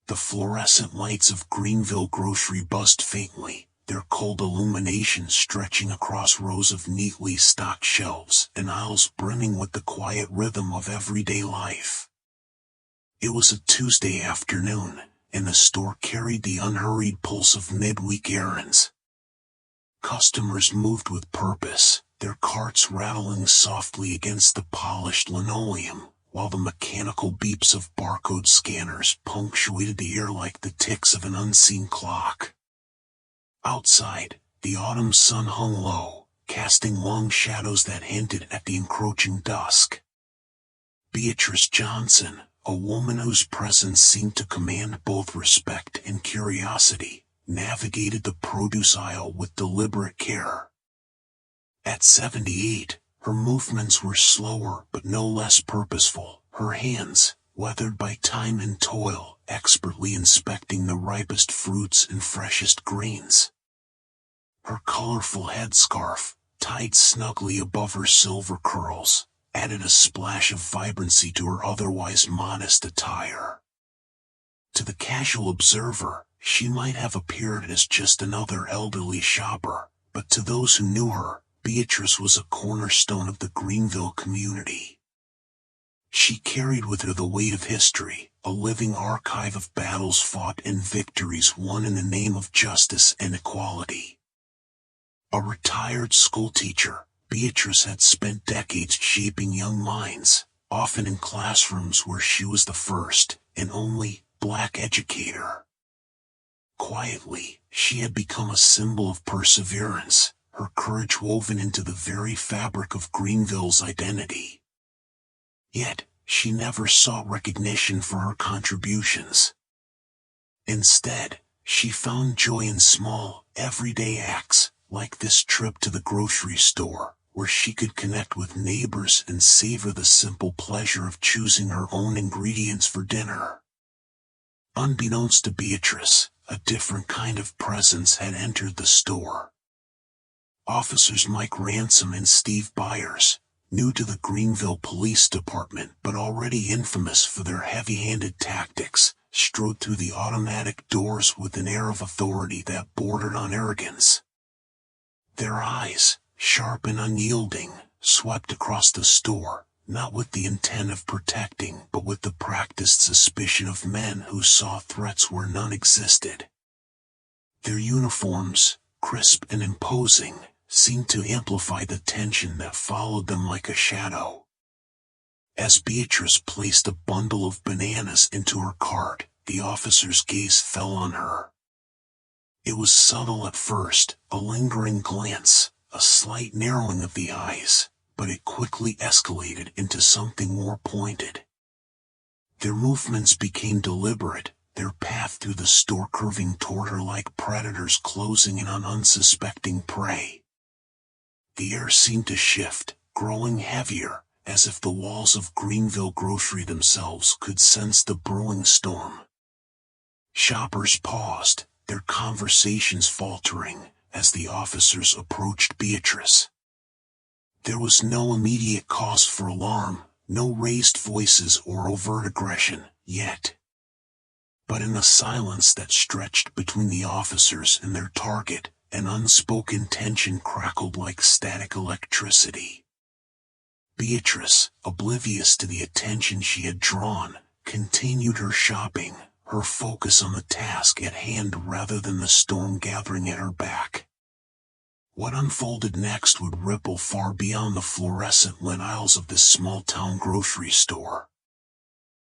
The fluorescent lights of Greenville Grocery buzzed faintly, their cold illumination stretching across rows of neatly stocked shelves and aisles brimming with the quiet rhythm of everyday life. It was a Tuesday afternoon, and the store carried the unhurried pulse of midweek errands. Customers moved with purpose, their carts rattling softly against the polished linoleum, while the mechanical beeps of barcode scanners punctuated the air like the ticks of an unseen clock. Outside, the autumn sun hung low, casting long shadows that hinted at the encroaching dusk. Beatrice Johnson, a woman whose presence seemed to command both respect and curiosity, navigated the produce aisle with deliberate care. At 78, her movements were slower but no less purposeful, her hands, weathered by time and toil, expertly inspecting the ripest fruits and freshest greens. Her colorful headscarf, tied snugly above her silver curls, added a splash of vibrancy to her otherwise modest attire. To the casual observer, she might have appeared as just another elderly shopper, but to those who knew her, Beatrice was a cornerstone of the Greenville community. She carried with her the weight of history, a living archive of battles fought and victories won in the name of justice and equality. A retired schoolteacher, Beatrice had spent decades shaping young minds, often in classrooms where she was the first and only black educator. Quietly, she had become a symbol of perseverance, her courage woven into the very fabric of Greenville's identity. Yet, she never sought recognition for her contributions. Instead, she found joy in small, everyday acts, like this trip to the grocery store, where she could connect with neighbors and savor the simple pleasure of choosing her own ingredients for dinner. Unbeknownst to Beatrice, a different kind of presence had entered the store. Officers Mike Ransom and Steve Byers, new to the Greenville Police Department but already infamous for their heavy-handed tactics, strode through the automatic doors with an air of authority that bordered on arrogance. Their eyes, sharp and unyielding, swept across the store, not with the intent of protecting but with the practiced suspicion of men who saw threats where none existed. Their uniforms, crisp and imposing, seemed to amplify the tension that followed them like a shadow. As Beatrice placed a bundle of bananas into her cart, the officer's gaze fell on her. It was subtle at first, a lingering glance, a slight narrowing of the eyes, but it quickly escalated into something more pointed. Their movements became deliberate, their path through the store curving toward her like predators closing in on unsuspecting prey. The air seemed to shift, growing heavier, as if the walls of Greenville Grocery themselves could sense the brewing storm. Shoppers paused, their conversations faltering, as the officers approached Beatrice. There was no immediate cause for alarm, no raised voices or overt aggression, yet. But in the silence that stretched between the officers and their target, an unspoken tension crackled like static electricity. Beatrice, oblivious to the attention she had drawn, continued her shopping, her focus on the task at hand rather than the storm gathering at her back. What unfolded next would ripple far beyond the fluorescent lit aisles of this small-town grocery store.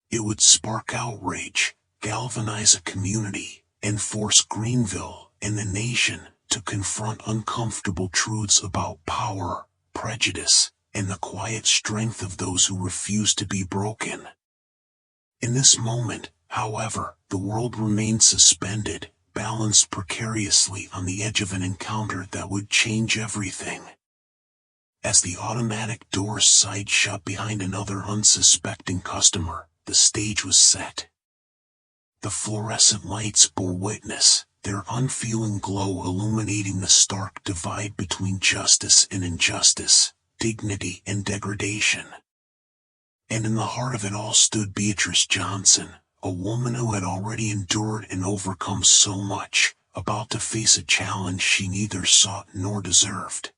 It would spark outrage, galvanize a community, and force Greenville and the nation to confront uncomfortable truths about power, prejudice, and the quiet strength of those who refuse to be broken. In this moment, however, the world remained suspended, balanced precariously on the edge of an encounter that would change everything. As the automatic doors sighed shut behind another unsuspecting customer, the stage was set. The fluorescent lights bore witness, their unfeeling glow illuminating the stark divide between justice and injustice, dignity and degradation. And in the heart of it all stood Beatrice Johnson, a woman who had already endured and overcome so much, about to face a challenge she neither sought nor deserved.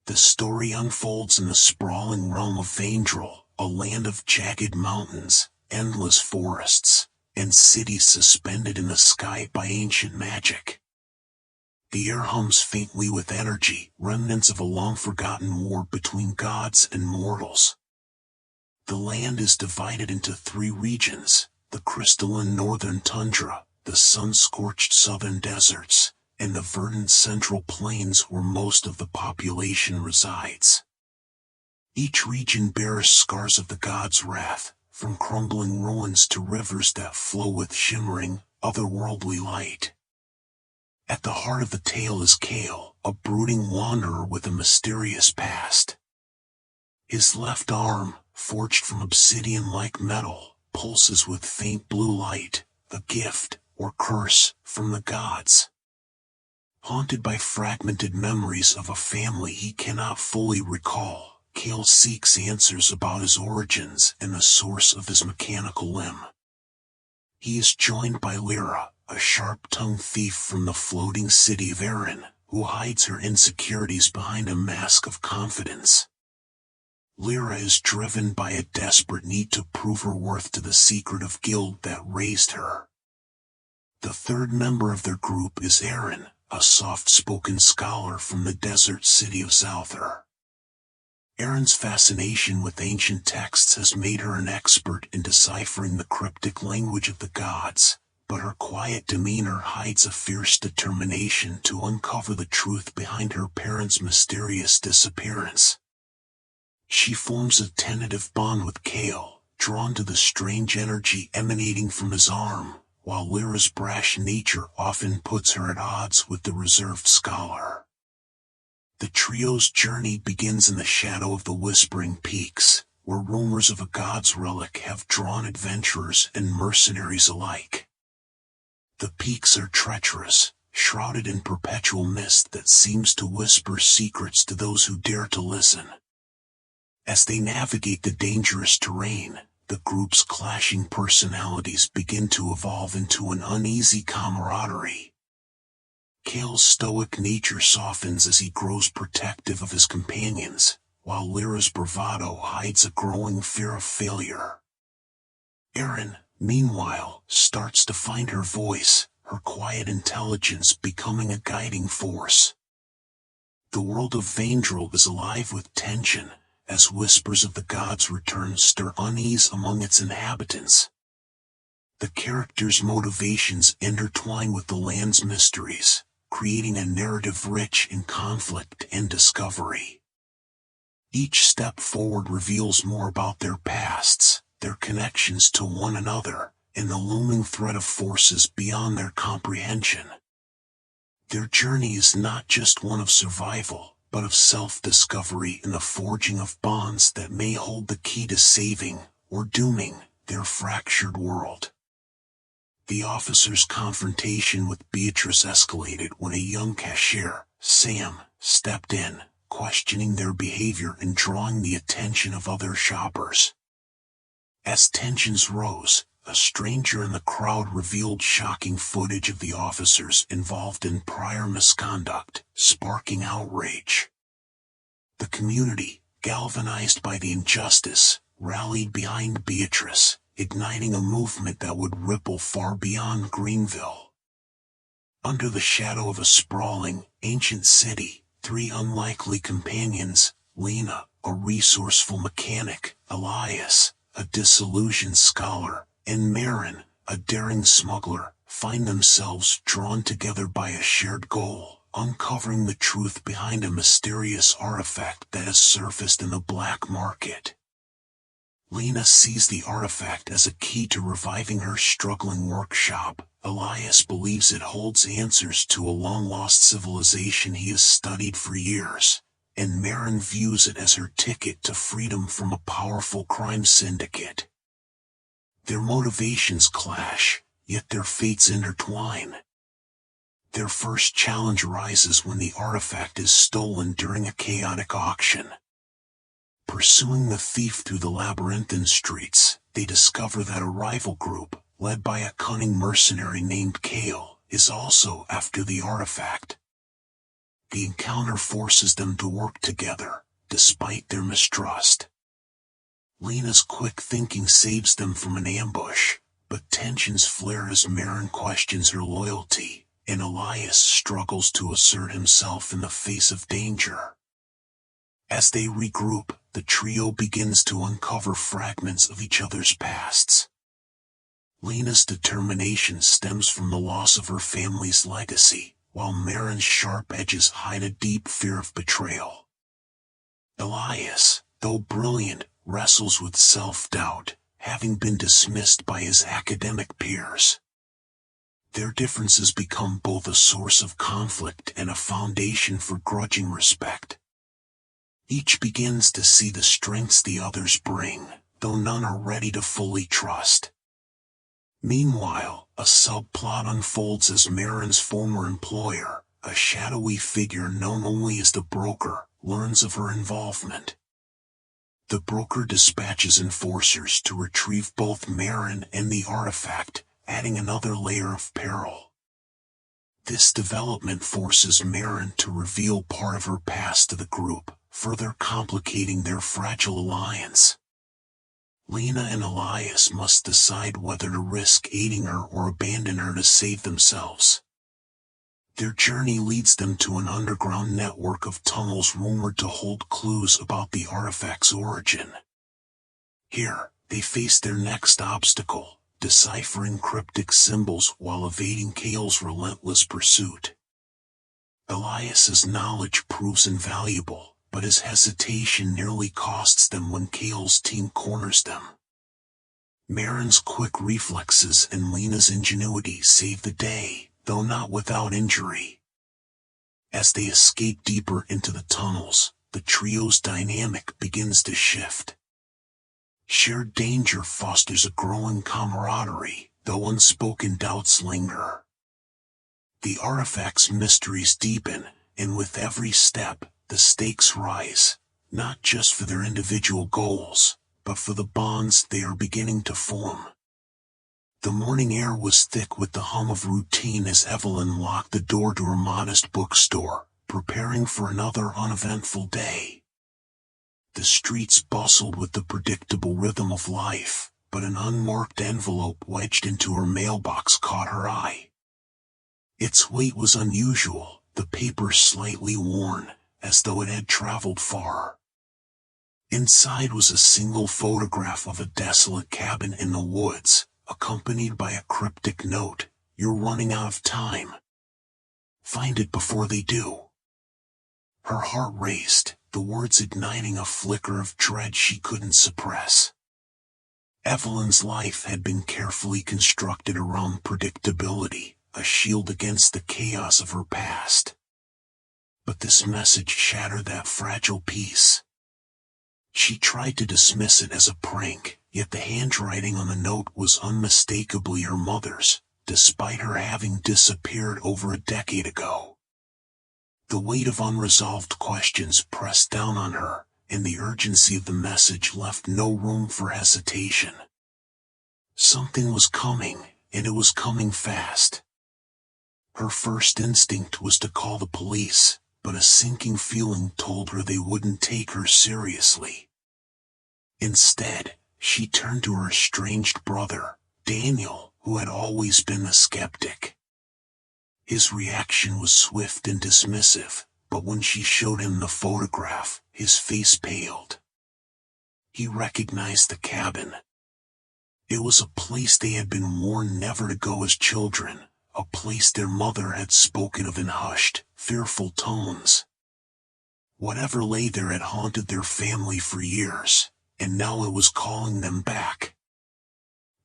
The story unfolds in the sprawling realm of Vandrel, a land of jagged mountains, endless forests, and cities suspended in the sky by ancient magic. The air hums faintly with energy, remnants of a long-forgotten war between gods and mortals. The land is divided into 3 regions: the crystalline northern tundra, the sun-scorched southern deserts, and the verdant central plains where most of the population resides. Each region bears scars of the gods' wrath, from crumbling ruins to rivers that flow with shimmering, otherworldly light. At the heart of the tale is Kale, a brooding wanderer with a mysterious past. His left arm, forged from obsidian-like metal, pulses with faint blue light, a gift, or curse, from the gods. Haunted by fragmented memories of a family he cannot fully recall, Kale seeks answers about his origins and the source of his mechanical limb. He is joined by Lyra, a sharp-tongued thief from the floating city of Erin, who hides her insecurities behind a mask of confidence. Lyra is driven by a desperate need to prove her worth to the secretive guild that raised her. The third member of their group is Erin, a soft-spoken scholar from the desert city of Zouther. Erin's fascination with ancient texts has made her an expert in deciphering the cryptic language of the gods, but her quiet demeanor hides a fierce determination to uncover the truth behind her parents' mysterious disappearance. She forms a tentative bond with Kale, drawn to the strange energy emanating from his arm, while Lyra's brash nature often puts her at odds with the reserved scholar. The trio's journey begins in the shadow of the Whispering Peaks, where rumors of a god's relic have drawn adventurers and mercenaries alike. The peaks are treacherous, shrouded in perpetual mist that seems to whisper secrets to those who dare to listen. As they navigate the dangerous terrain, the group's clashing personalities begin to evolve into an uneasy camaraderie. Kale's stoic nature softens as he grows protective of his companions, while Lyra's bravado hides a growing fear of failure. Erin, meanwhile, starts to find her voice, her quiet intelligence becoming a guiding force. The world of Vandrel is alive with tension, as whispers of the gods' return stir unease among its inhabitants. The characters' motivations intertwine with the land's mysteries, creating a narrative rich in conflict and discovery. Each step forward reveals more about their pasts, their connections to one another, and the looming threat of forces beyond their comprehension. Their journey is not just one of survival, but of self-discovery and the forging of bonds that may hold the key to saving, or dooming, their fractured world. The officer's confrontation with Beatrice escalated when a young cashier, Sam, stepped in, questioning their behavior and drawing the attention of other shoppers. As tensions rose, a stranger in the crowd revealed shocking footage of the officers involved in prior misconduct, sparking outrage. The community, galvanized by the injustice, rallied behind Beatrice, igniting a movement that would ripple far beyond Greenville. Under the shadow of a sprawling, ancient city, 3 unlikely companions, Lena, a resourceful mechanic, Elias, a disillusioned scholar, and Marin, a daring smuggler, find themselves drawn together by a shared goal, uncovering the truth behind a mysterious artifact that has surfaced in the black market. Lena sees the artifact as a key to reviving her struggling workshop. Elias believes it holds answers to a long-lost civilization he has studied for years, and Marin views it as her ticket to freedom from a powerful crime syndicate. Their motivations clash, yet their fates intertwine. Their first challenge arises when the artifact is stolen during a chaotic auction. Pursuing the thief through the labyrinthine streets, they discover that a rival group, led by a cunning mercenary named Kale, is also after the artifact. The encounter forces them to work together, despite their mistrust. Lena's quick thinking saves them from an ambush, but tensions flare as Marin questions her loyalty, and Elias struggles to assert himself in the face of danger. As they regroup, the trio begins to uncover fragments of each other's pasts. Lena's determination stems from the loss of her family's legacy, while Marin's sharp edges hide a deep fear of betrayal. Elias, though brilliant, wrestles with self-doubt, having been dismissed by his academic peers. Their differences become both a source of conflict and a foundation for grudging respect. Each begins to see the strengths the others bring, though none are ready to fully trust. Meanwhile, a subplot unfolds as Marin's former employer, a shadowy figure known only as the broker, learns of her involvement. The broker dispatches enforcers to retrieve both Marin and the artifact, adding another layer of peril. This development forces Marin to reveal part of her past to the group, further complicating their fragile alliance. Lena and Elias must decide whether to risk aiding her or abandon her to save themselves. Their journey leads them to an underground network of tunnels rumored to hold clues about the artifact's origin. Here, they face their next obstacle, deciphering cryptic symbols while evading Kale's relentless pursuit. Elias's knowledge proves invaluable, but his hesitation nearly costs them when Kale's team corners them. Marin's quick reflexes and Lena's ingenuity save the day, though not without injury. As they escape deeper into the tunnels, the trio's dynamic begins to shift. Shared danger fosters a growing camaraderie, though unspoken doubts linger. The artifact's mysteries deepen, and with every step, the stakes rise, not just for their individual goals, but for the bonds they are beginning to form. The morning air was thick with the hum of routine as Evelyn locked the door to her modest bookstore, preparing for another uneventful day. The streets bustled with the predictable rhythm of life, but an unmarked envelope wedged into her mailbox caught her eye. Its weight was unusual, the paper slightly worn, as though it had traveled far. Inside was a single photograph of a desolate cabin in the woods, accompanied by a cryptic note, "You're running out of time. Find it before they do." Her heart raced, the words igniting a flicker of dread she couldn't suppress. Evelyn's life had been carefully constructed around predictability, a shield against the chaos of her past. But this message shattered that fragile peace. She tried to dismiss it as a prank, yet the handwriting on the note was unmistakably her mother's, despite her having disappeared over a decade ago. The weight of unresolved questions pressed down on her, and the urgency of the message left no room for hesitation. Something was coming, and it was coming fast. Her first instinct was to call the police, but a sinking feeling told her they wouldn't take her seriously. Instead, she turned to her estranged brother, Daniel, who had always been a skeptic. His reaction was swift and dismissive, but when she showed him the photograph, his face paled. He recognized the cabin. It was a place they had been warned never to go as children, a place their mother had spoken of in hushed, fearful tones. Whatever lay there had haunted their family for years, and now it was calling them back.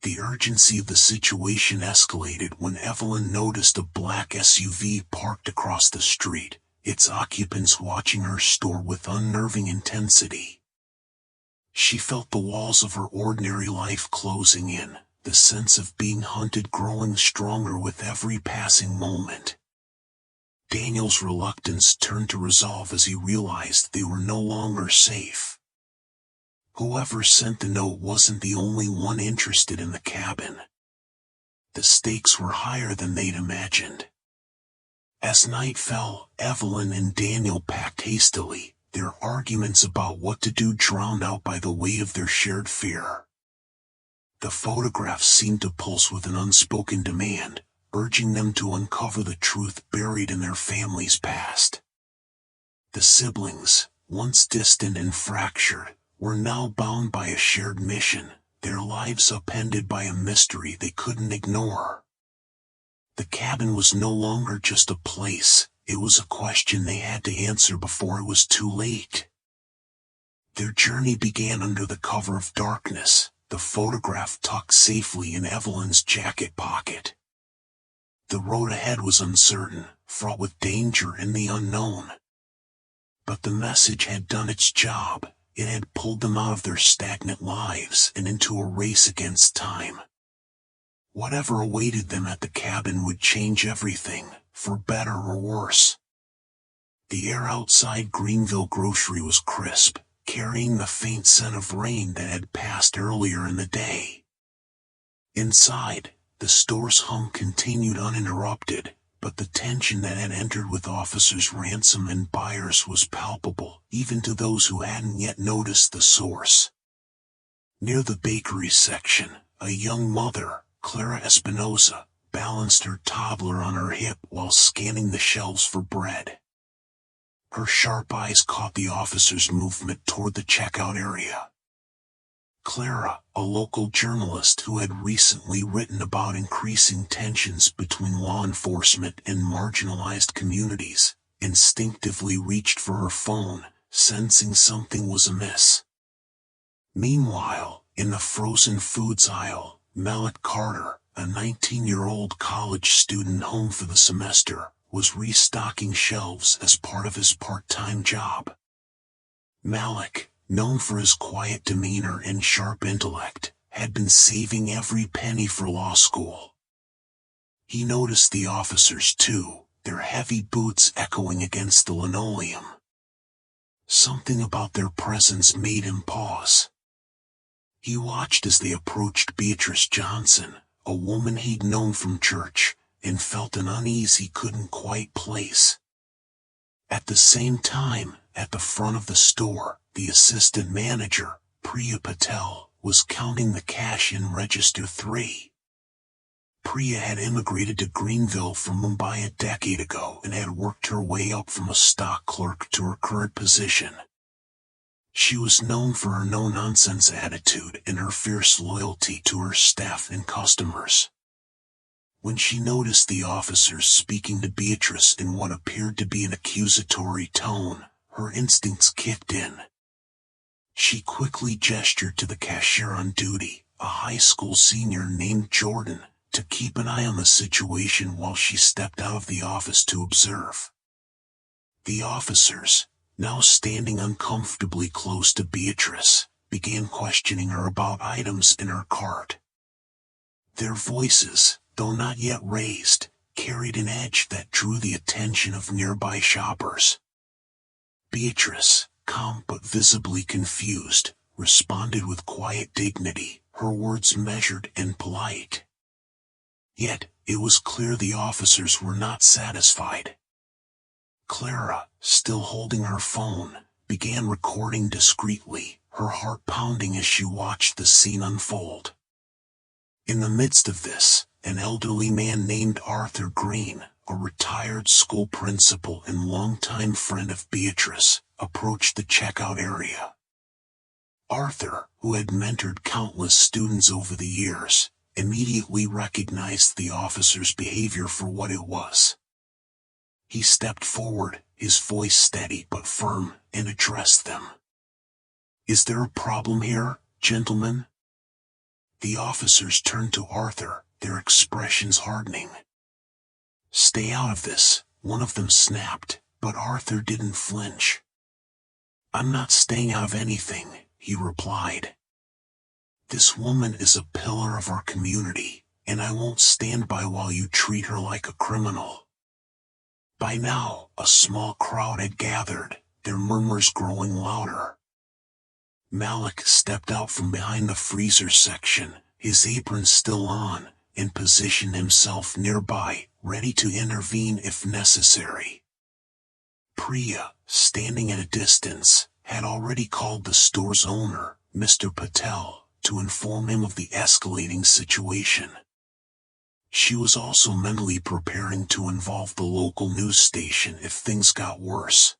The urgency of the situation escalated when Evelyn noticed a black SUV parked across the street, its occupants watching her store with unnerving intensity. She felt the walls of her ordinary life closing in, the sense of being hunted growing stronger with every passing moment. Daniel's reluctance turned to resolve as he realized they were no longer safe. Whoever sent the note wasn't the only one interested in the cabin. The stakes were higher than they'd imagined. As night fell, Evelyn and Daniel packed hastily, their arguments about what to do drowned out by the weight of their shared fear. The photographs seemed to pulse with an unspoken demand, urging them to uncover the truth buried in their family's past. The siblings, once distant and fractured, were now bound by a shared mission, their lives upended by a mystery they couldn't ignore. The cabin was no longer just a place, it was a question they had to answer before it was too late. Their journey began under the cover of darkness, the photograph tucked safely in Evelyn's jacket pocket. The road ahead was uncertain, fraught with danger and the unknown. But the message had done its job. It had pulled them out of their stagnant lives and into a race against time. Whatever awaited them at the cabin would change everything, for better or worse. The air outside Greenville Grocery was crisp, carrying the faint scent of rain that had passed earlier in the day. Inside, the store's hum continued uninterrupted, but the tension that had entered with officers' ransom and buyers was palpable, even to those who hadn't yet noticed the source. Near the bakery section, a young mother, Clara Espinosa, balanced her toddler on her hip while scanning the shelves for bread. Her sharp eyes caught the officer's movement toward the checkout area. Clara, a local journalist who had recently written about increasing tensions between law enforcement and marginalized communities, instinctively reached for her phone, sensing something was amiss. Meanwhile, in the frozen foods aisle, Mallet Carter, a 19-year-old college student home for the semester, was restocking shelves as part of his part-time job. Malik, known for his quiet demeanor and sharp intellect, had been saving every penny for law school. He noticed the officers too, their heavy boots echoing against the linoleum. Something about their presence made him pause. He watched as they approached Beatrice Johnson, a woman he'd known from church, and felt an unease he couldn't quite place. At the same time, at the front of the store, the assistant manager, Priya Patel, was counting the cash in Register 3. Priya had immigrated to Greenville from Mumbai a decade ago and had worked her way up from a stock clerk to her current position. She was known for her no-nonsense attitude and her fierce loyalty to her staff and customers. When she noticed the officers speaking to Beatrice in what appeared to be an accusatory tone, her instincts kicked in. She quickly gestured to the cashier on duty, a high school senior named Jordan, to keep an eye on the situation while she stepped out of the office to observe. The officers, now standing uncomfortably close to Beatrice, began questioning her about items in her cart. Their voices, though not yet raised, carried an edge that drew the attention of nearby shoppers. Beatrice, calm but visibly confused, responded with quiet dignity, her words measured and polite. Yet, it was clear the officers were not satisfied. Clara, still holding her phone, began recording discreetly, her heart pounding as she watched the scene unfold. In the midst of this, an elderly man named Arthur Green, a retired school principal and longtime friend of Beatrice, approached the checkout area. Arthur, who had mentored countless students over the years, immediately recognized the officer's behavior for what it was. He stepped forward, his voice steady but firm, and addressed them. "Is there a problem here, gentlemen?" The officers turned to Arthur, their expressions hardening. "Stay out of this," one of them snapped, but Arthur didn't flinch. "I'm not staying out of anything," he replied. "This woman is a pillar of our community, and I won't stand by while you treat her like a criminal." By now, a small crowd had gathered, their murmurs growing louder. Malik stepped out from behind the freezer section, his apron still on, and positioned himself nearby, ready to intervene if necessary. Priya, standing at a distance, had already called the store's owner, Mr. Patel, to inform him of the escalating situation. She was also mentally preparing to involve the local news station if things got worse.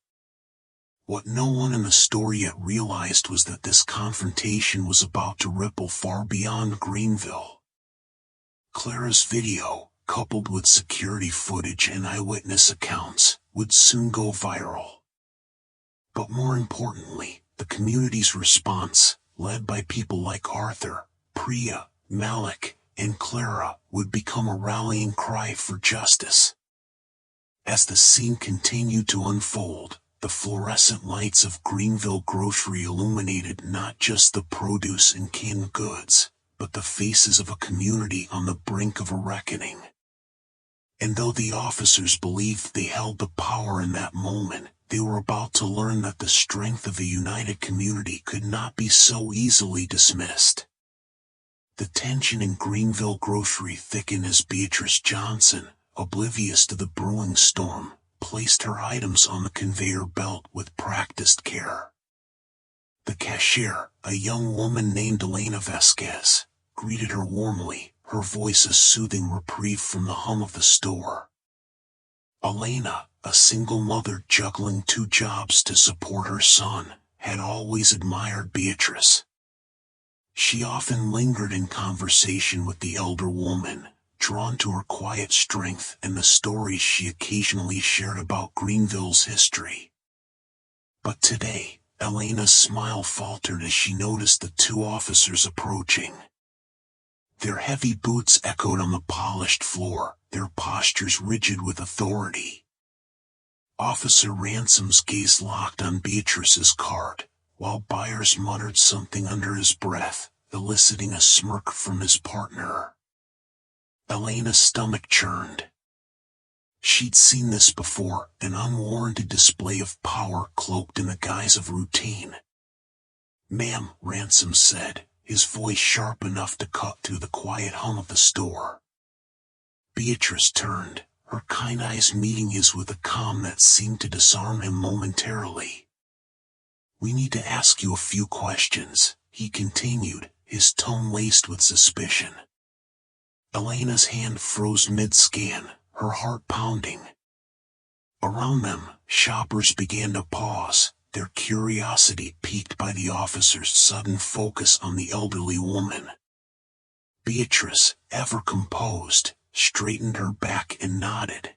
What no one in the store yet realized was that this confrontation was about to ripple far beyond Greenville. Clara's video, coupled with security footage and eyewitness accounts, would soon go viral. But more importantly, the community's response, led by people like Arthur, Priya, Malik, and Clara, would become a rallying cry for justice. As the scene continued to unfold, the fluorescent lights of Greenville Grocery illuminated not just the produce and canned goods, but the faces of a community on the brink of a reckoning. And though the officers believed they held the power in that moment, they were about to learn that the strength of a united community could not be so easily dismissed. The tension in Greenville Grocery thickened as Beatrice Johnson, oblivious to the brewing storm, placed her items on the conveyor belt with practiced care. The cashier, a young woman named Elena Vasquez, greeted her warmly, her voice a soothing reprieve from the hum of the store. Elena, a single mother juggling 2 jobs to support her son, had always admired Beatrice. She often lingered in conversation with the elder woman, drawn to her quiet strength and the stories she occasionally shared about Greenville's history. But today, Elena's smile faltered as she noticed the 2 officers approaching. Their heavy boots echoed on the polished floor, their postures rigid with authority. Officer Ransom's gaze locked on Beatrice's card, while Byers muttered something under his breath, eliciting a smirk from his partner. Elena's stomach churned. She'd seen this before, an unwarranted display of power cloaked in the guise of routine. "Ma'am," Ransom said, his voice sharp enough to cut through the quiet hum of the store. Beatrice turned, her kind eyes meeting his with a calm that seemed to disarm him momentarily. "We need to ask you a few questions," he continued, his tone laced with suspicion. Elena's hand froze mid-scan, her heart pounding. Around them, shoppers began to pause, their curiosity piqued by the officer's sudden focus on the elderly woman. Beatrice, ever composed, straightened her back and nodded.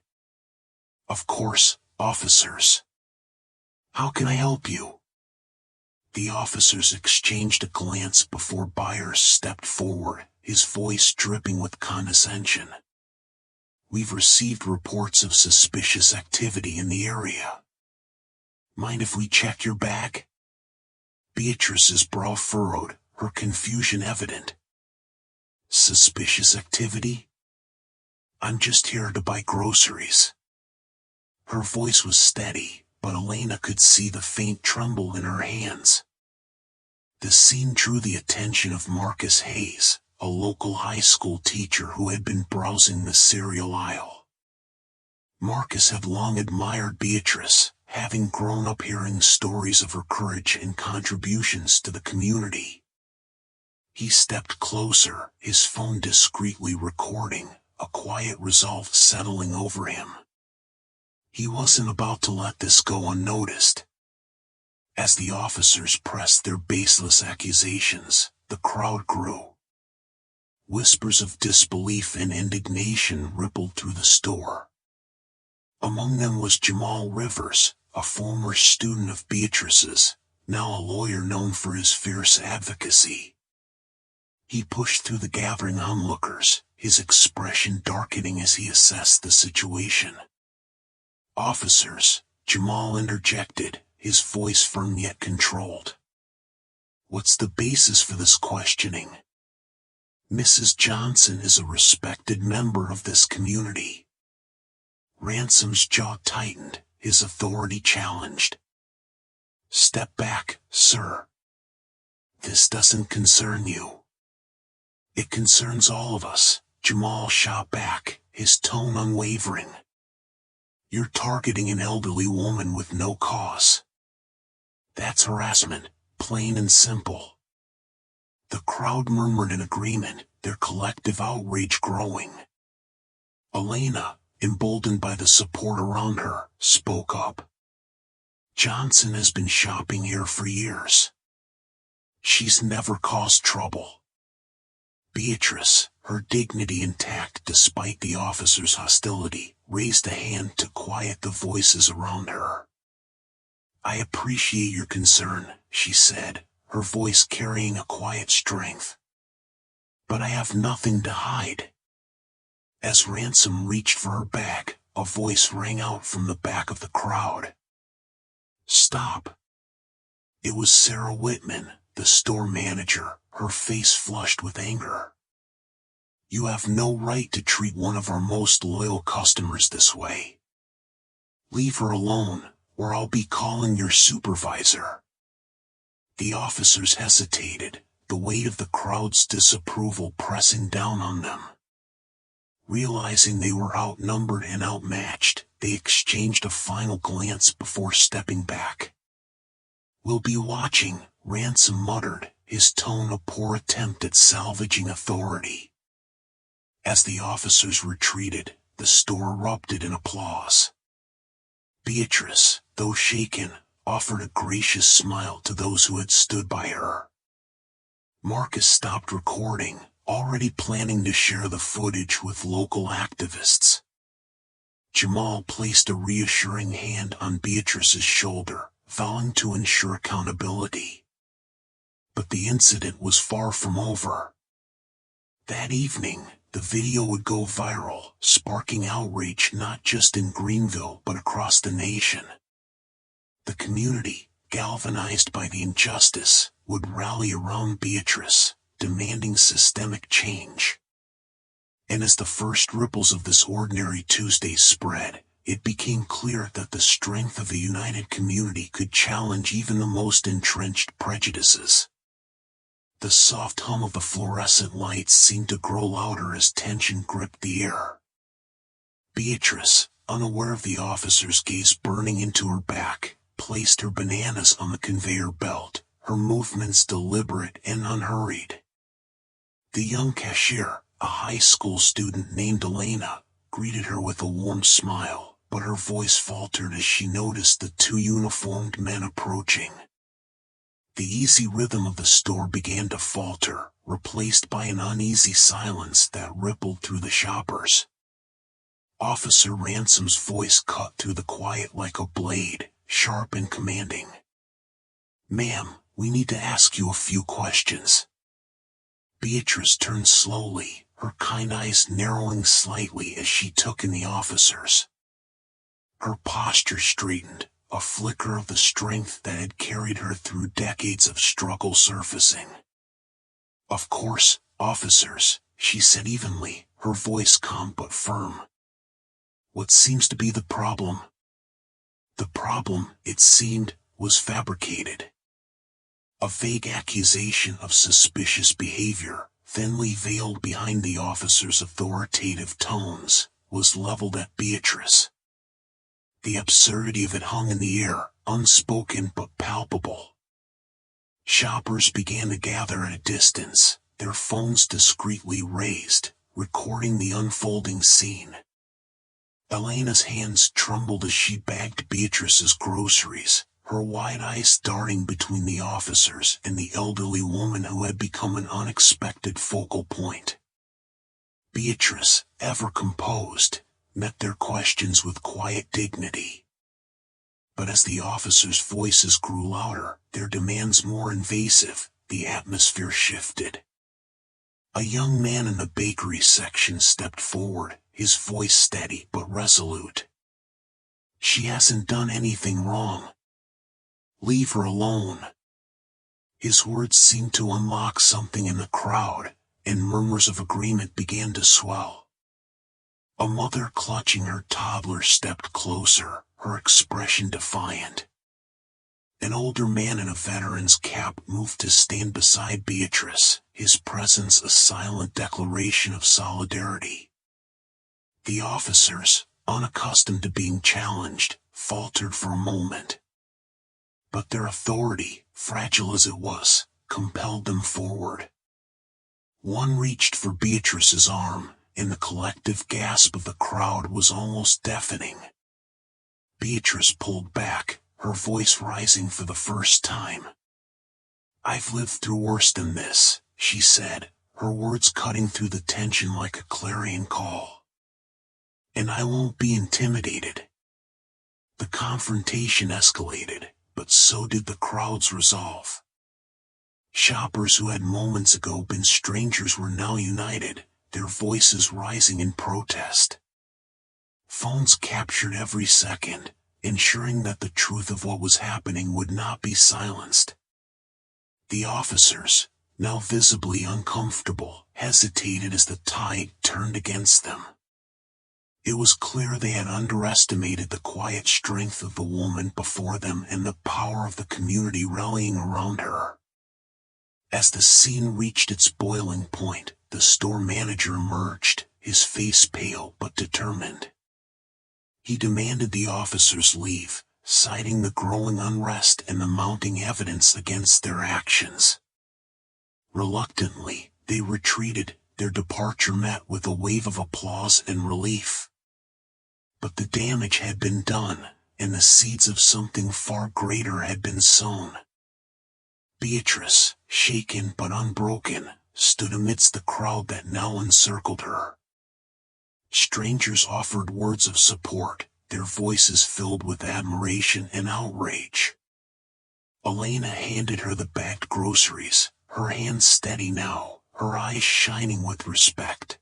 "Of course, officers. How can I help you?" The officers exchanged a glance before Byers stepped forward, his voice dripping with condescension. "We've received reports of suspicious activity in the area. Mind if we check your bag?" Beatrice's brow furrowed, her confusion evident. "Suspicious activity? I'm just here to buy groceries." Her voice was steady, but Elena could see the faint tremble in her hands. The scene drew the attention of Marcus Hayes, a local high school teacher who had been browsing the cereal aisle. Marcus had long admired Beatrice, having grown up hearing stories of her courage and contributions to the community. He stepped closer, his phone discreetly recording, a quiet resolve settling over him. He wasn't about to let this go unnoticed. As the officers pressed their baseless accusations, the crowd grew. Whispers of disbelief and indignation rippled through the store. Among them was Jamal Rivers, a former student of Beatrice's, now a lawyer known for his fierce advocacy. He pushed through the gathering onlookers, his expression darkening as he assessed the situation. "Officers," Jamal interjected, his voice firm yet controlled. "What's the basis for this questioning? Mrs. Johnson is a respected member of this community." Ransom's jaw tightened, his authority challenged. "Step back, sir." This doesn't concern you. It concerns all of us, Jamal shot back, his tone unwavering. You're targeting an elderly woman with no cause. That's harassment, plain and simple. The crowd murmured in agreement, their collective outrage growing. Elena, emboldened by the support around her, spoke up. Johnson has been shopping here for years. She's never caused trouble. Beatrice, her dignity intact despite the officer's hostility, raised a hand to quiet the voices around her. I appreciate your concern, she said, her voice carrying a quiet strength. But I have nothing to hide. As Ransom reached for her bag, a voice rang out from the back of the crowd. Stop. It was Sarah Whitman, the store manager, her face flushed with anger. You have no right to treat one of our most loyal customers this way. Leave her alone, or I'll be calling your supervisor. The officers hesitated, the weight of the crowd's disapproval pressing down on them. Realizing they were outnumbered and outmatched, they exchanged a final glance before stepping back. We'll be watching, Ransom muttered, his tone a poor attempt at salvaging authority. As the officers retreated, the store erupted in applause. Beatrice, though shaken, offered a gracious smile to those who had stood by her. Marcus stopped recording, already planning to share the footage with local activists. Jamal placed a reassuring hand on Beatrice's shoulder, vowing to ensure accountability. But the incident was far from over. That evening, the video would go viral, sparking outrage not just in Greenville but across the nation. The community, galvanized by the injustice, would rally around Beatrice, demanding systemic change. And as the first ripples of this ordinary Tuesday spread, it became clear that the strength of the united community could challenge even the most entrenched prejudices. The soft hum of the fluorescent lights seemed to grow louder as tension gripped the air. Beatrice, unaware of the officer's gaze burning into her back, placed her bananas on the conveyor belt, her movements deliberate and unhurried. The young cashier, a high school student named Elena, greeted her with a warm smile, but her voice faltered as she noticed the two uniformed men approaching. The easy rhythm of the store began to falter, replaced by an uneasy silence that rippled through the shoppers. Officer Ransom's voice cut through the quiet like a blade, sharp and commanding. Ma'am, we need to ask you a few questions. Beatrice turned slowly, her kind eyes narrowing slightly as she took in the officers. Her posture straightened, a flicker of the strength that had carried her through decades of struggle surfacing. Of course, officers, she said evenly, her voice calm but firm. What seems to be the problem? The problem, it seemed, was fabricated. A vague accusation of suspicious behavior, thinly veiled behind the officer's authoritative tones, was leveled at Beatrice. The absurdity of it hung in the air, unspoken but palpable. Shoppers began to gather at a distance, their phones discreetly raised, recording the unfolding scene. Elena's hands trembled as she bagged Beatrice's groceries, her wide eyes darting between the officers and the elderly woman who had become an unexpected focal point. Beatrice, ever composed, met their questions with quiet dignity. But as the officers' voices grew louder, their demands more invasive, the atmosphere shifted. A young man in the bakery section stepped forward, his voice steady but resolute. She hasn't done anything wrong. Leave her alone. His words seemed to unlock something in the crowd, and murmurs of agreement began to swell. A mother clutching her toddler stepped closer, her expression defiant. An older man in a veteran's cap moved to stand beside Beatrice, his presence a silent declaration of solidarity. The officers, unaccustomed to being challenged, faltered for a moment. But their authority, fragile as it was, compelled them forward. One reached for Beatrice's arm, and the collective gasp of the crowd was almost deafening. Beatrice pulled back, her voice rising for the first time. "I've lived through worse than this," she said, her words cutting through the tension like a clarion call. "And I won't be intimidated." The confrontation escalated, but so did the crowd's resolve. Shoppers who had moments ago been strangers were now united, their voices rising in protest. Phones captured every second, ensuring that the truth of what was happening would not be silenced. The officers, now visibly uncomfortable, hesitated as the tide turned against them. It was clear they had underestimated the quiet strength of the woman before them and the power of the community rallying around her. As the scene reached its boiling point, the store manager emerged, his face pale but determined. He demanded the officers leave, citing the growing unrest and the mounting evidence against their actions. Reluctantly, they retreated, their departure met with a wave of applause and relief. But the damage had been done, and the seeds of something far greater had been sown. Beatrice, shaken but unbroken, stood amidst the crowd that now encircled her. Strangers offered words of support, their voices filled with admiration and outrage. Elena handed her the bagged groceries, her hands steady now, her eyes shining with respect.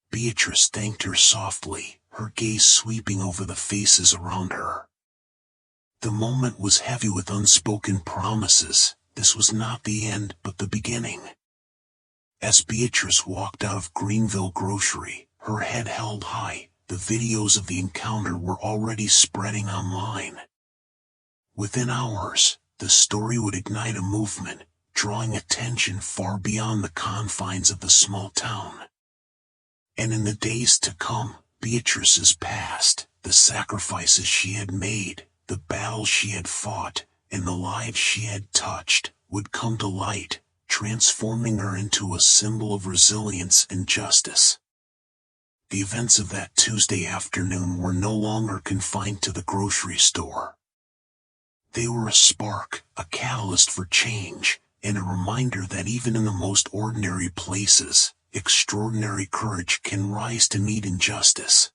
Beatrice thanked her softly, her gaze sweeping over the faces around her. The moment was heavy with unspoken promises. This was not the end, but the beginning. As Beatrice walked out of Greenville Grocery, her head held high, the videos of the encounter were already spreading online. Within hours, the story would ignite a movement, drawing attention far beyond the confines of the small town. And in the days to come, Beatrice's past, the sacrifices she had made, the battles she had fought, and the lives she had touched, would come to light, transforming her into a symbol of resilience and justice. The events of that Tuesday afternoon were no longer confined to the grocery store. They were a spark, a catalyst for change, and a reminder that even in the most ordinary places, extraordinary courage can rise to meet injustice.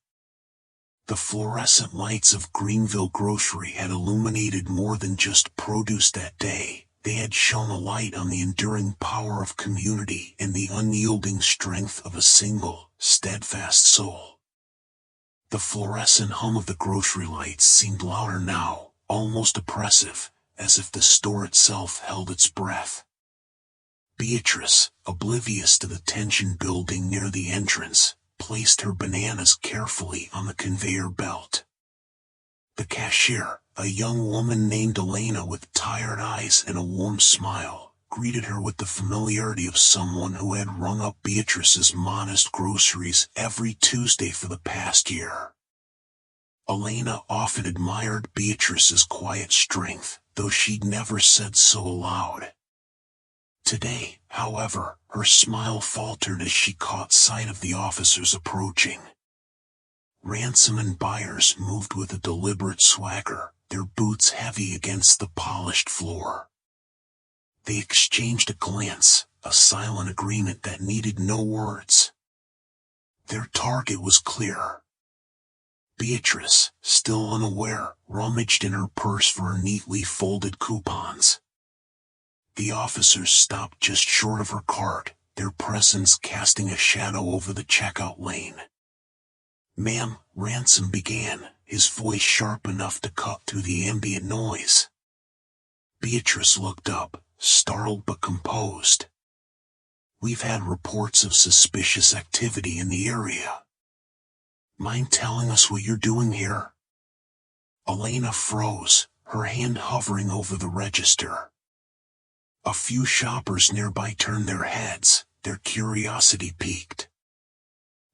The fluorescent lights of Greenville Grocery had illuminated more than just produce that day. They had shone a light on the enduring power of community and the unyielding strength of a single, steadfast soul. The fluorescent hum of the grocery lights seemed louder now, almost oppressive, as if the store itself held its breath. Beatrice, oblivious to the tension building near the entrance, placed her bananas carefully on the conveyor belt. The cashier, a young woman named Elena with tired eyes and a warm smile, greeted her with the familiarity of someone who had rung up Beatrice's modest groceries every Tuesday for the past year. Elena often admired Beatrice's quiet strength, though she'd never said so aloud. Today, however, her smile faltered as she caught sight of the officers approaching. Ransom and Byers moved with a deliberate swagger, their boots heavy against the polished floor. They exchanged a glance, a silent agreement that needed no words. Their target was clear. Beatrice, still unaware, rummaged in her purse for her neatly folded coupons. The officers stopped just short of her cart, their presence casting a shadow over the checkout lane. "Ma'am," Ransom began, his voice sharp enough to cut through the ambient noise. Beatrice looked up, startled but composed. "We've had reports of suspicious activity in the area. Mind telling us what you're doing here?" Elena froze, her hand hovering over the register. A few shoppers nearby turned their heads, their curiosity piqued.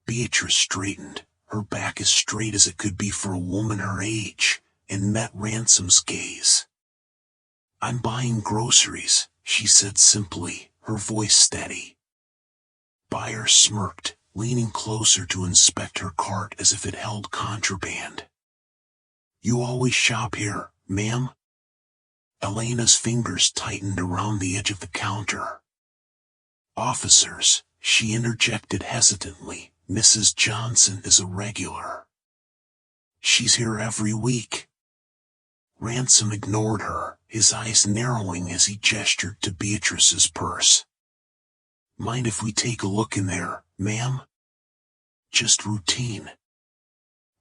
Beatrice straightened, her back as straight as it could be for a woman her age, and met Ransom's gaze. "I'm buying groceries," she said simply, her voice steady. Buyer smirked, leaning closer to inspect her cart as if it held contraband. "You always shop here, ma'am?" Elena's fingers tightened around the edge of the counter. "Officers," she interjected hesitantly, "Mrs. Johnson is a regular. She's here every week." Ransom ignored her, his eyes narrowing as he gestured to Beatrice's purse. "Mind if we take a look in there, ma'am? Just routine."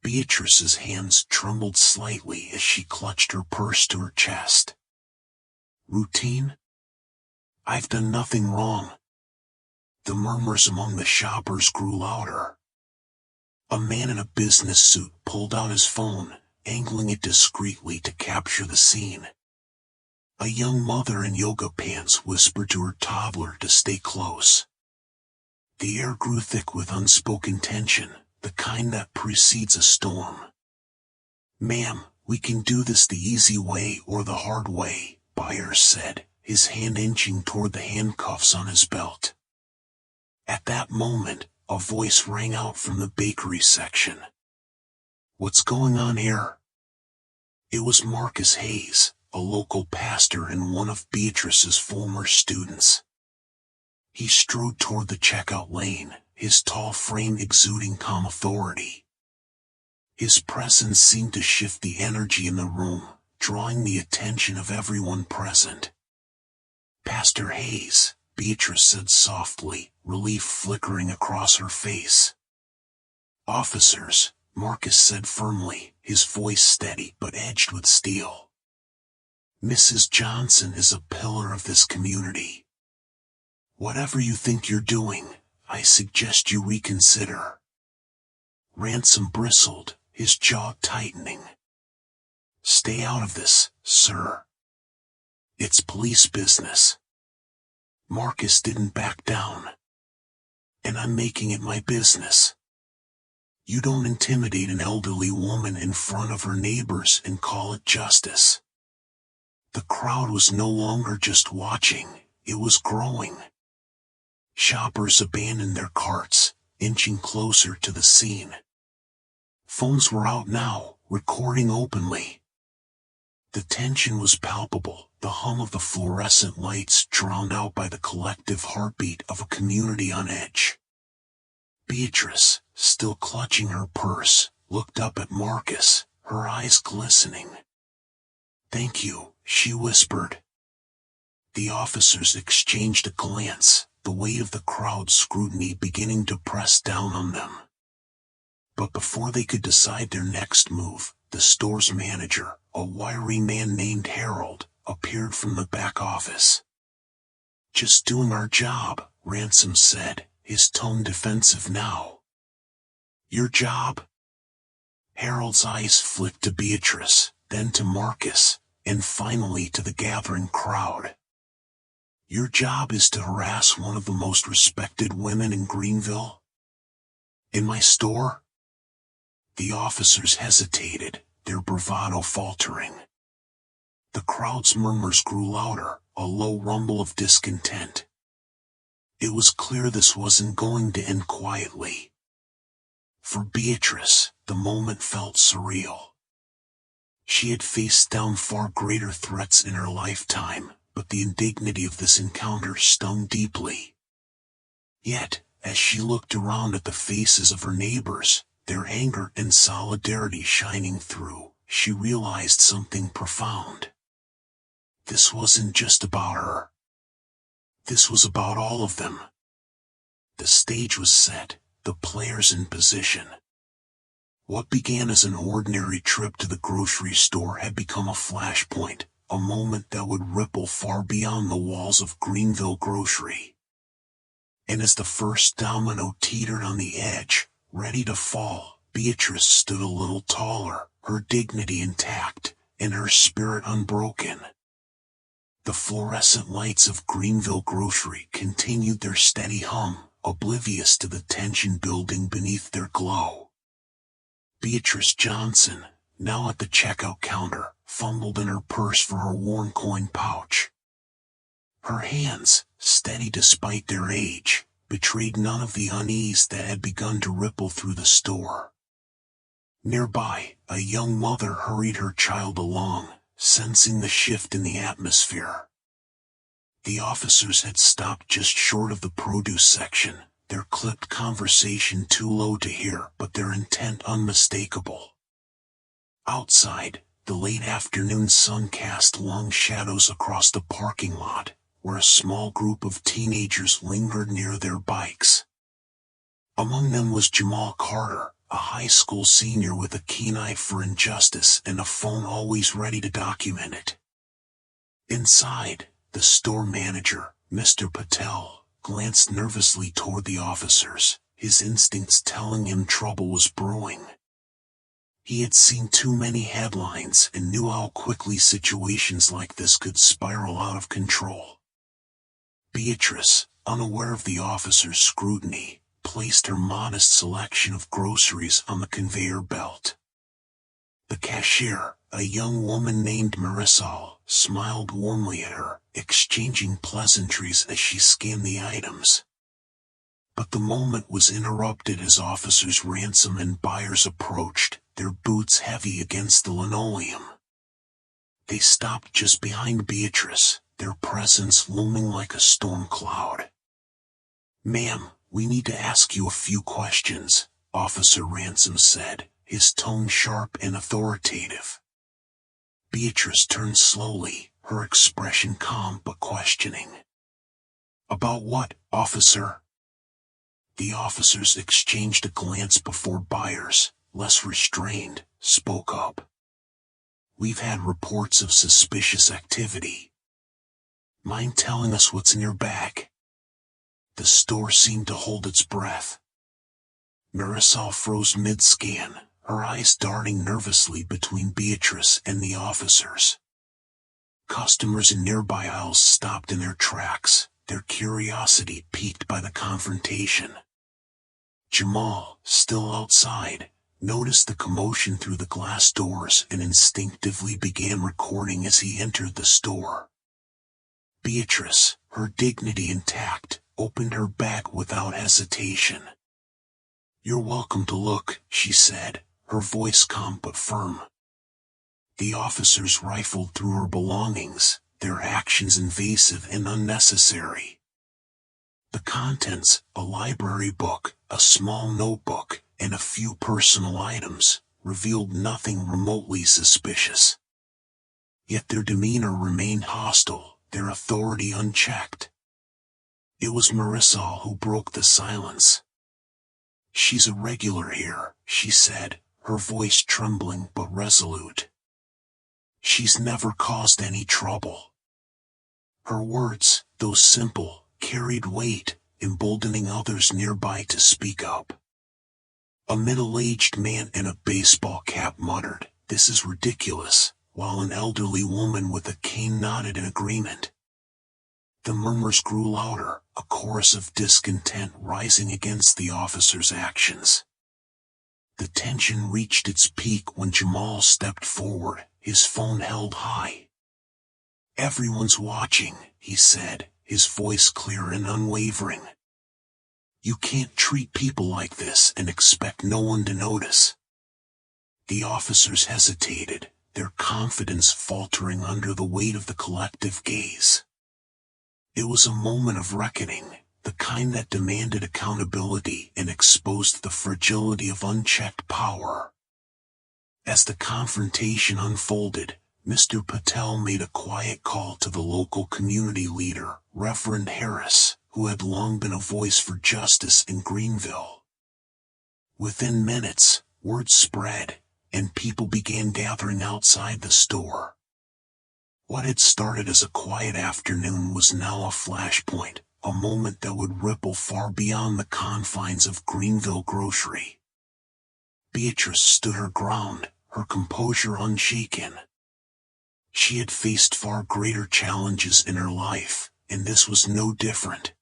Beatrice's hands trembled slightly as she clutched her purse to her chest. "Routine? I've done nothing wrong." The murmurs among the shoppers grew louder. A man in a business suit pulled out his phone, angling it discreetly to capture the scene. A young mother in yoga pants whispered to her toddler to stay close. The air grew thick with unspoken tension, the kind that precedes a storm. "Ma'am, we can do this the easy way or the hard way," Byers said, his hand inching toward the handcuffs on his belt. At that moment, a voice rang out from the bakery section. "What's going on here?" It was Marcus Hayes, a local pastor and one of Beatrice's former students. He strode toward the checkout lane, his tall frame exuding calm authority. His presence seemed to shift the energy in the room, drawing the attention of everyone present. "Pastor Hayes," Beatrice said softly, relief flickering across her face. "Officers," Marcus said firmly, his voice steady but edged with steel. "Mrs. Johnson is a pillar of this community. Whatever you think you're doing, I suggest you reconsider." Ransom bristled, his jaw tightening. "Stay out of this, sir. It's police business." Marcus didn't back down. "And I'm making it my business. You don't intimidate an elderly woman in front of her neighbors and call it justice." The crowd was no longer just watching, it was growing. Shoppers abandoned their carts, inching closer to the scene. Phones were out now, recording openly. The tension was palpable, the hum of the fluorescent lights drowned out by the collective heartbeat of a community on edge. Beatrice, still clutching her purse, looked up at Marcus, her eyes glistening. "Thank you," she whispered. The officers exchanged a glance, the weight of the crowd's scrutiny beginning to press down on them. But before they could decide their next move, the store's manager, a wiry man named Harold, appeared from the back office. "Just doing our job," Ransom said, his tone defensive now. "Your job?" Harold's eyes flicked to Beatrice, then to Marcus, and finally to the gathering crowd. "Your job is to harass one of the most respected women in Greenville? In my store?" The officers hesitated, their bravado faltering. The crowd's murmurs grew louder, a low rumble of discontent. It was clear this wasn't going to end quietly. For Beatrice, the moment felt surreal. She had faced down far greater threats in her lifetime, but the indignity of this encounter stung deeply. Yet, as she looked around at the faces of her neighbors, their anger and solidarity shining through, she realized something profound. This wasn't just about her. This was about all of them. The stage was set, the players in position. What began as an ordinary trip to the grocery store had become a flashpoint, a moment that would ripple far beyond the walls of Greenville Grocery. And as the first domino teetered on the edge, ready to fall, Beatrice stood a little taller, her dignity intact, and her spirit unbroken. The fluorescent lights of Greenville Grocery continued their steady hum, oblivious to the tension building beneath their glow. Beatrice Johnson, now at the checkout counter, fumbled in her purse for her worn coin pouch. Her hands, steady despite their age, betrayed none of the unease that had begun to ripple through the store. Nearby, a young mother hurried her child along, sensing the shift in the atmosphere. The officers had stopped just short of the produce section, their clipped conversation too low to hear but their intent unmistakable. Outside, the late afternoon sun cast long shadows across the parking lot, where a small group of teenagers lingered near their bikes. Among them was Jamal Carter, a high school senior with a keen eye for injustice and a phone always ready to document it. Inside, the store manager, Mr. Patel, glanced nervously toward the officers, his instincts telling him trouble was brewing. He had seen too many headlines and knew how quickly situations like this could spiral out of control. Beatrice, unaware of the officer's scrutiny, placed her modest selection of groceries on the conveyor belt. The cashier, a young woman named Marisol, smiled warmly at her, exchanging pleasantries as she scanned the items. But the moment was interrupted as officers Ransom and Byers approached, their boots heavy against the linoleum. They stopped just behind Beatrice, their presence looming like a storm cloud. "Ma'am, we need to ask you a few questions," Officer Ransom said, his tone sharp and authoritative. Beatrice turned slowly, her expression calm but questioning. "About what, officer?" The officers exchanged a glance before Byers, less restrained, spoke up. "We've had reports of suspicious activity. Mind telling us what's in your bag?" The store seemed to hold its breath. Marisol froze mid-scan, her eyes darting nervously between Beatrice and the officers. Customers in nearby aisles stopped in their tracks, their curiosity piqued by the confrontation. Jamal, still outside, noticed the commotion through the glass doors and instinctively began recording as he entered the store. Beatrice, her dignity intact, opened her bag without hesitation. "You're welcome to look," she said, her voice calm but firm. The officers rifled through her belongings, their actions invasive and unnecessary. The contents, a library book, a small notebook, and a few personal items, revealed nothing remotely suspicious. Yet their demeanor remained hostile, their authority unchecked. It was Marisol who broke the silence. "She's a regular here," she said, her voice trembling but resolute. "She's never caused any trouble." Her words, though simple, carried weight, emboldening others nearby to speak up. A middle-aged man in a baseball cap muttered, "This is ridiculous," while an elderly woman with a cane nodded in agreement. The murmurs grew louder, a chorus of discontent rising against the officer's actions. The tension reached its peak when Jamal stepped forward, his phone held high. "Everyone's watching," he said, his voice clear and unwavering. "You can't treat people like this and expect no one to notice." The officers hesitated, their confidence faltering under the weight of the collective gaze. It was a moment of reckoning, the kind that demanded accountability and exposed the fragility of unchecked power. As the confrontation unfolded, Mr. Patel made a quiet call to the local community leader, Reverend Harris, who had long been a voice for justice in Greenville. Within minutes, word spread, and people began gathering outside the store. What had started as a quiet afternoon was now a flashpoint, a moment that would ripple far beyond the confines of Greenville Grocery. Beatrice stood her ground, her composure unshaken. She had faced far greater challenges in her life, and this was no different.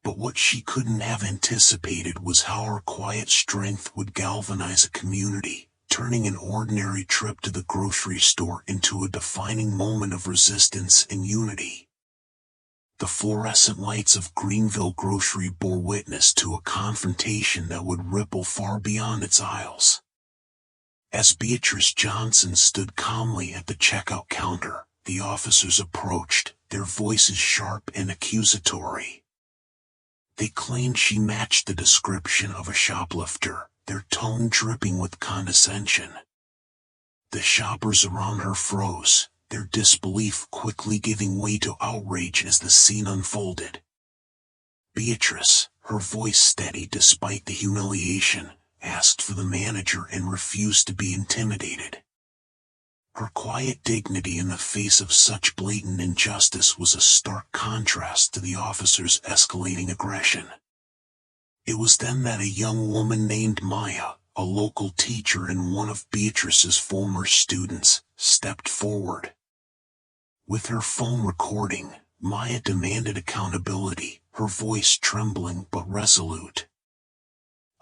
But what she couldn't have anticipated was how her quiet strength would galvanize a community, turning an ordinary trip to the grocery store into a defining moment of resistance and unity. The fluorescent lights of Greenville Grocery bore witness to a confrontation that would ripple far beyond its aisles. As Beatrice Johnson stood calmly at the checkout counter, the officers approached, their voices sharp and accusatory. They claimed she matched the description of a shoplifter, their tone dripping with condescension. The shoppers around her froze, their disbelief quickly giving way to outrage as the scene unfolded. Beatrice, her voice steady despite the humiliation, asked for the manager and refused to be intimidated. Her quiet dignity in the face of such blatant injustice was a stark contrast to the officers' escalating aggression. It was then that a young woman named Maya, a local teacher and one of Beatrice's former students, stepped forward. With her phone recording, Maya demanded accountability, her voice trembling but resolute.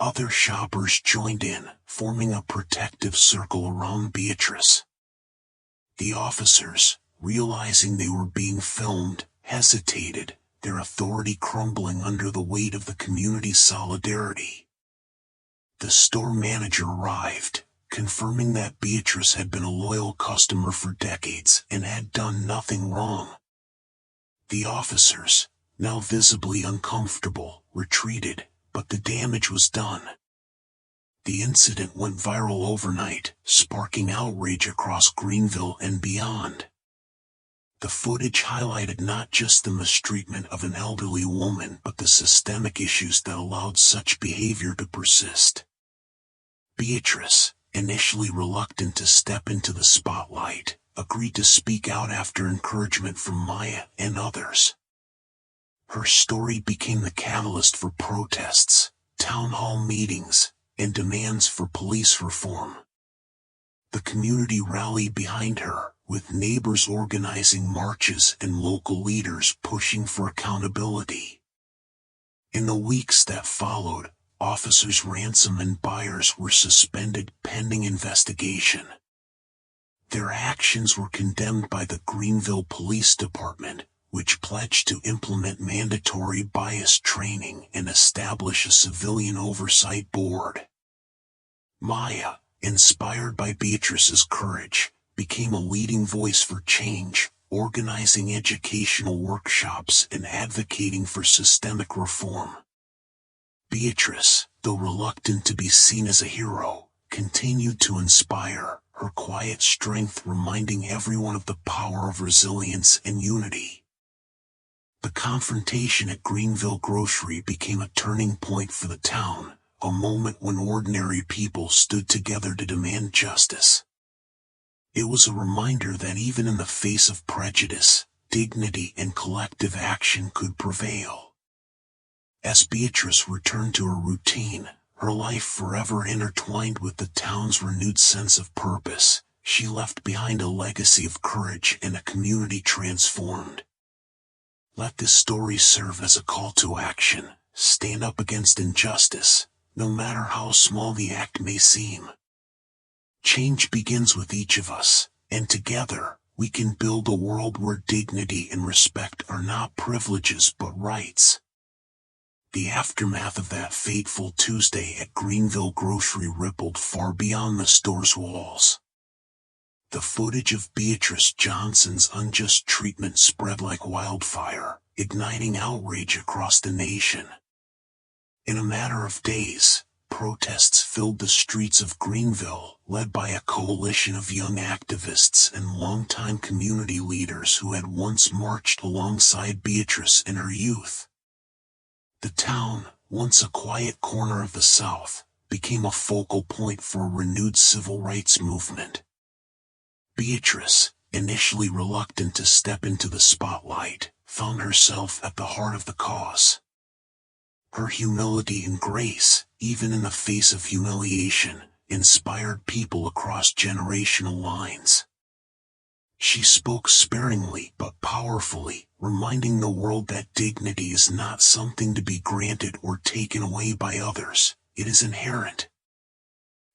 Other shoppers joined in, forming a protective circle around Beatrice. The officers, realizing they were being filmed, hesitated, their authority crumbling under the weight of the community's solidarity. The store manager arrived, confirming that Beatrice had been a loyal customer for decades and had done nothing wrong. The officers, now visibly uncomfortable, retreated, but the damage was done. The incident went viral overnight, sparking outrage across Greenville and beyond. The footage highlighted not just the mistreatment of an elderly woman but the systemic issues that allowed such behavior to persist. Beatrice, initially reluctant to step into the spotlight, agreed to speak out after encouragement from Maya and others. Her story became the catalyst for protests, town hall meetings, and demands for police reform. The community rallied behind her, with neighbors organizing marches and local leaders pushing for accountability. In the weeks that followed, officers Ransom and Byers were suspended pending investigation. Their actions were condemned by the Greenville Police Department, which pledged to implement mandatory bias training and establish a civilian oversight board. Maya, inspired by Beatrice's courage, became a leading voice for change, organizing educational workshops and advocating for systemic reform. Beatrice, though reluctant to be seen as a hero, continued to inspire, her quiet strength reminding everyone of the power of resilience and unity. The confrontation at Greenville Grocery became a turning point for the town, a moment when ordinary people stood together to demand justice. It was a reminder that even in the face of prejudice, dignity and collective action could prevail. As Beatrice returned to her routine, her life forever intertwined with the town's renewed sense of purpose, she left behind a legacy of courage and a community transformed. Let this story serve as a call to action. Stand up against injustice, no matter how small the act may seem. Change begins with each of us, and together, we can build a world where dignity and respect are not privileges but rights. The aftermath of that fateful Tuesday at Greenville Grocery rippled far beyond the store's walls. The footage of Beatrice Johnson's unjust treatment spread like wildfire, igniting outrage across the nation. In a matter of days, protests filled the streets of Greenville, led by a coalition of young activists and longtime community leaders who had once marched alongside Beatrice in her youth. The town, once a quiet corner of the South, became a focal point for a renewed civil rights movement. Beatrice, initially reluctant to step into the spotlight, found herself at the heart of the cause. Her humility and grace, even in the face of humiliation, inspired people across generational lines. She spoke sparingly but powerfully, reminding the world that dignity is not something to be granted or taken away by others. It is inherent.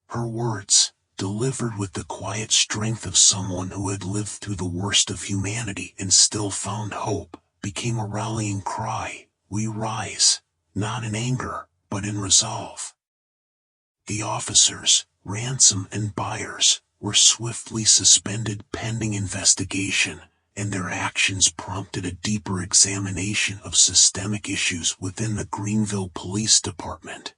Her words, delivered with the quiet strength of someone who had lived through the worst of humanity and still found hope, became a rallying cry. We rise, not in anger, but in resolve. The officers, Ransom and Byers, were swiftly suspended pending investigation, and their actions prompted a deeper examination of systemic issues within the Greenville Police Department.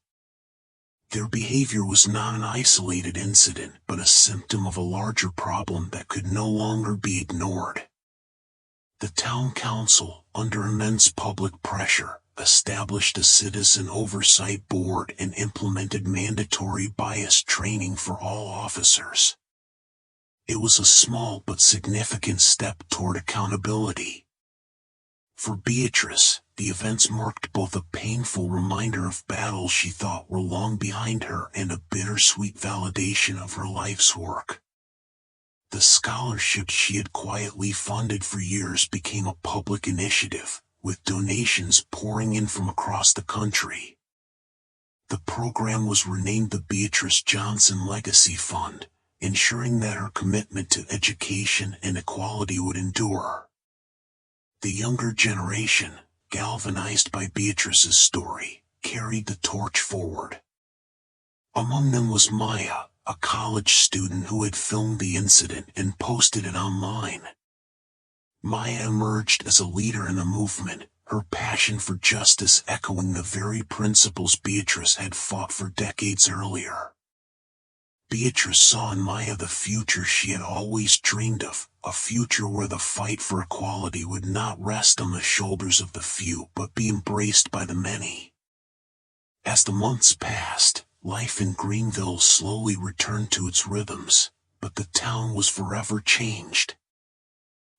Their behavior was not an isolated incident, but a symptom of a larger problem that could no longer be ignored. The town council, under immense public pressure, established a citizen oversight board and implemented mandatory bias training for all officers. It was a small but significant step toward accountability. For Beatrice, the events marked both a painful reminder of battles she thought were long behind her and a bittersweet validation of her life's work. The scholarship she had quietly funded for years became a public initiative, with donations pouring in from across the country. The program was renamed the Beatrice Johnson Legacy Fund, ensuring that her commitment to education and equality would endure. The younger generation, galvanized by Beatrice's story, carried the torch forward. Among them was Maya, a college student who had filmed the incident and posted it online. Maya emerged as a leader in the movement, her passion for justice echoing the very principles Beatrice had fought for decades earlier. Beatrice saw in Maya the future she had always dreamed of, a future where the fight for equality would not rest on the shoulders of the few but be embraced by the many. As the months passed, life in Greenville slowly returned to its rhythms, but the town was forever changed.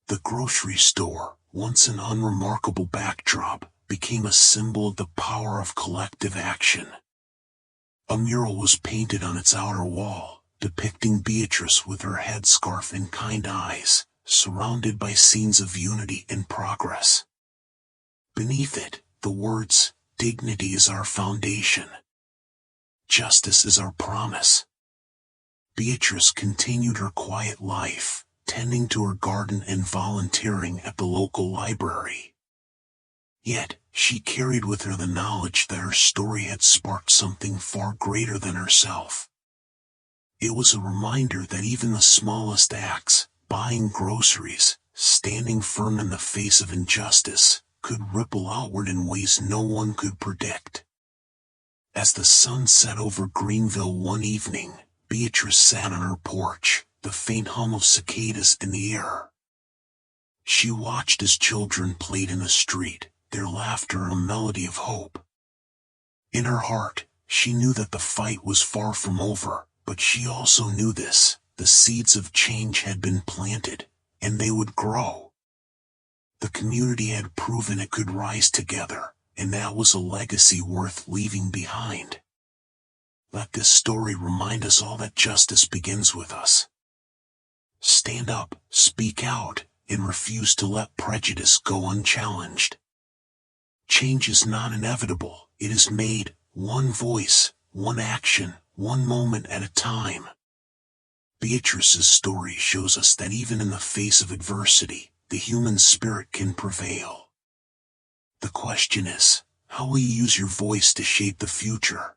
The grocery store, once an unremarkable backdrop, became a symbol of the power of collective action. A mural was painted on its outer wall, depicting Beatrice with her headscarf and kind eyes, surrounded by scenes of unity and progress. Beneath it, the words, "Dignity is our foundation. Justice is our promise." Beatrice continued her quiet life, tending to her garden and volunteering at the local library. Yet, she carried with her the knowledge that her story had sparked something far greater than herself. It was a reminder that even the smallest acts, buying groceries, standing firm in the face of injustice, could ripple outward in ways no one could predict. As the sun set over Greenville one evening, Beatrice sat on her porch, the faint hum of cicadas in the air. She watched as children played in the street, their laughter a melody of hope. In her heart, she knew that the fight was far from over, but she also knew this: the seeds of change had been planted, and they would grow. The community had proven it could rise together, and that was a legacy worth leaving behind. Let this story remind us all that justice begins with us. Stand up, speak out, and refuse to let prejudice go unchallenged. Change is not inevitable, it is made, one voice, one action, one moment at a time. Beatrice's story shows us that even in the face of adversity, the human spirit can prevail. The question is, how will you use your voice to shape the future?